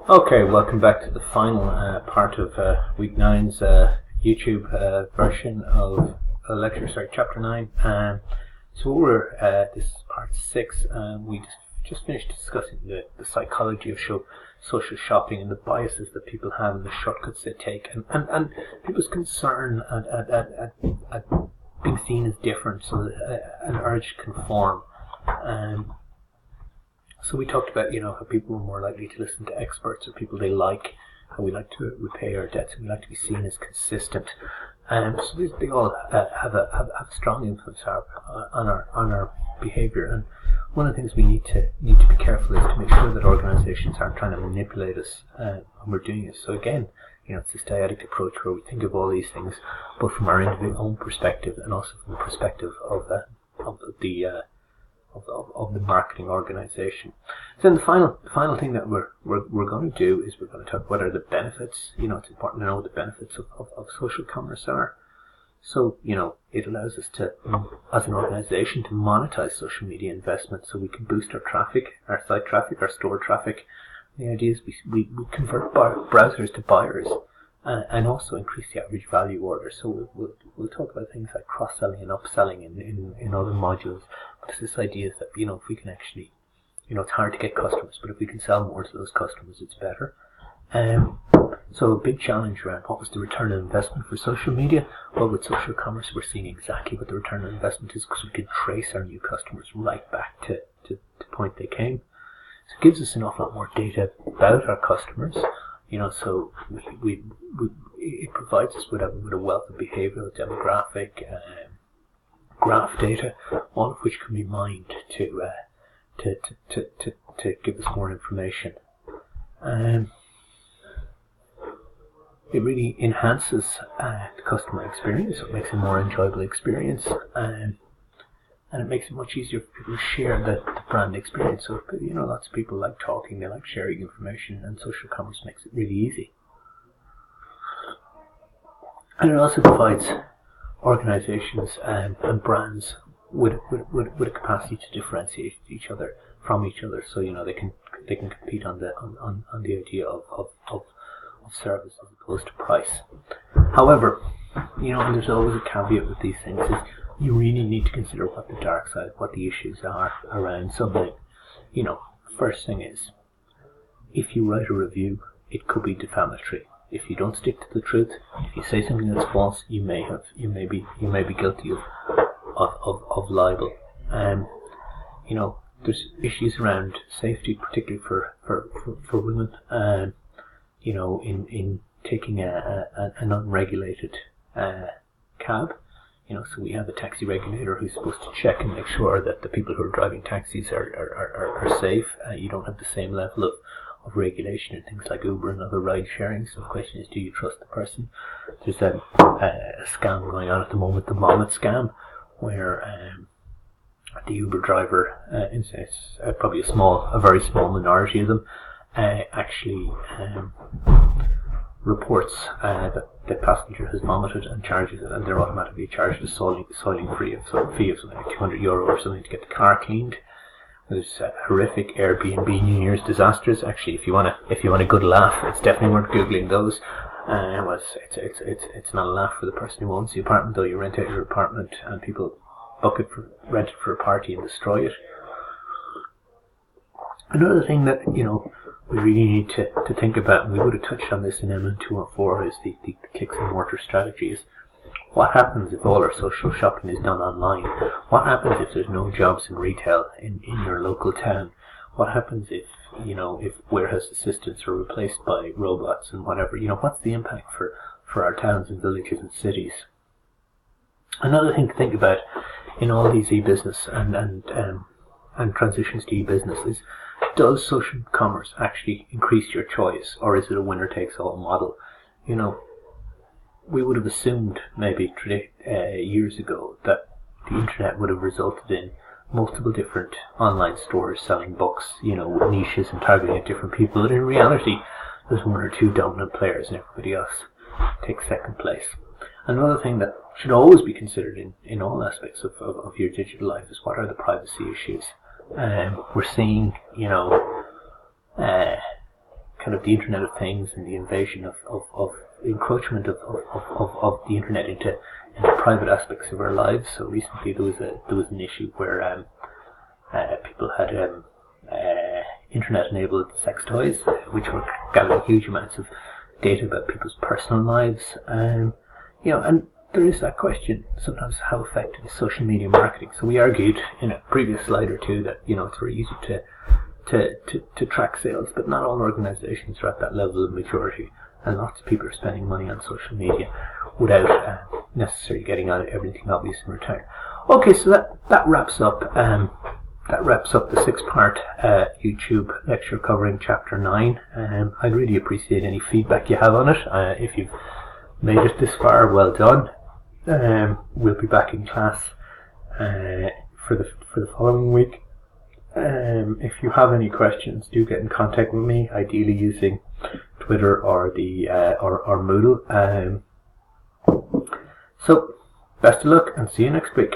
Okay, welcome back to the final part of week 9's YouTube version of chapter 9. So this is part 6. We just finished discussing the psychology of social shopping and the biases that people have and the shortcuts they take, and people's concern at being seen as different, so an urge to conform. So we talked about, how people were more likely to listen to experts or people they like, how we like to repay our debts, and we like to be seen as consistent. So they all have a strong influence on our behaviour. And one of the things we need to be careful is to make sure that organisations aren't trying to manipulate us when we're doing this. So again, it's this dyadic approach where we think of all these things both from our own perspective and also from the perspective of the marketing organisation. So then the final thing that we're going to do is we're going to talk what are the benefits. It's important to know what the benefits of social commerce are. So, it allows us to, as an organisation, to monetize social media investment so we can boost our traffic, our site traffic, our store traffic. The idea is we convert browsers to buyers and also increase the average value order. So we'll talk about things like cross-selling and upselling in other modules. But this idea is that, if we can actually, it's hard to get customers, but if we can sell more to those customers, it's better. So a big challenge around what was the return on investment for social media. Well, with social commerce, we're seeing exactly what the return on investment is because we can trace our new customers right back to the point they came. So it gives us an awful lot more data about our customers. So it provides us with a wealth of behavioural, demographic, graph data, all of which can be mined to give us more information. It really enhances the customer experience. It makes it a more enjoyable experience, and it makes it much easier for people to share the brand experience. So, lots of people like talking, they like sharing information, and social commerce makes it really easy. And it also provides organisations and brands with a capacity to differentiate each other from each other. So, they can compete on the idea of service as opposed to price. However, and there's always a caveat with these things, is you really need to consider what the dark side, what the issues are around something. First thing is, if you write a review, it could be defamatory. If you don't stick to the truth, if you say something that's false, you may be guilty of libel. There's issues around safety, particularly for women. In taking an unregulated cab. So we have a taxi regulator who's supposed to check and make sure that the people who are driving taxis are safe. You don't have the same level of regulation in things like Uber and other ride sharing. So the question is, do you trust the person? There's a scam going on at the moment, the Vomit scam, where the Uber driver, it's probably a very small minority of them, actually reports that the passenger has vomited and charges it, and they're automatically charged a soiling fee of something like €200 or something to get the car cleaned. There's horrific Airbnb New Year's disasters. Actually, if you want a good laugh, it's definitely worth googling those. It's not a laugh for the person who owns the apartment, though. You rent out your apartment and people rent it for a party and destroy it. Another thing that we really need to think about, and we would have touched on this in MN329, is the clicks and mortar strategies. What happens if all our social shopping is done online? What happens if there's no jobs in retail in your local town? What happens if warehouse assistants are replaced by robots and whatever? What's the impact for our towns and villages and cities? Another thing to think about in all these e-business and transitions to e-business is, does social commerce actually increase your choice, or is it a winner-takes-all model? We would have assumed maybe years ago that the internet would have resulted in multiple different online stores selling books, with niches and targeting at different people. But in reality, there's one or two dominant players and everybody else takes second place. Another thing that should always be considered in all aspects of your digital life is, what are the privacy issues? We're seeing, kind of the Internet of Things and the invasion of encroachment of the Internet into private aspects of our lives. So recently there was an issue where people had Internet-enabled sex toys, which were gathering huge amounts of data about people's personal lives. And there is that question sometimes: how effective is social media marketing? So we argued in a previous slide or two that it's very easy to track sales, but not all organizations are at that level of maturity, and lots of people are spending money on social media without necessarily getting out everything obvious in return. Okay, so that wraps up the 6-part YouTube lecture covering Chapter 9. I'd really appreciate any feedback you have on it. If you've made it this far, well done. We'll be back in class for the following week. If you have any questions, do get in contact with me, ideally using Twitter or the or Moodle. So best of luck and see you next week.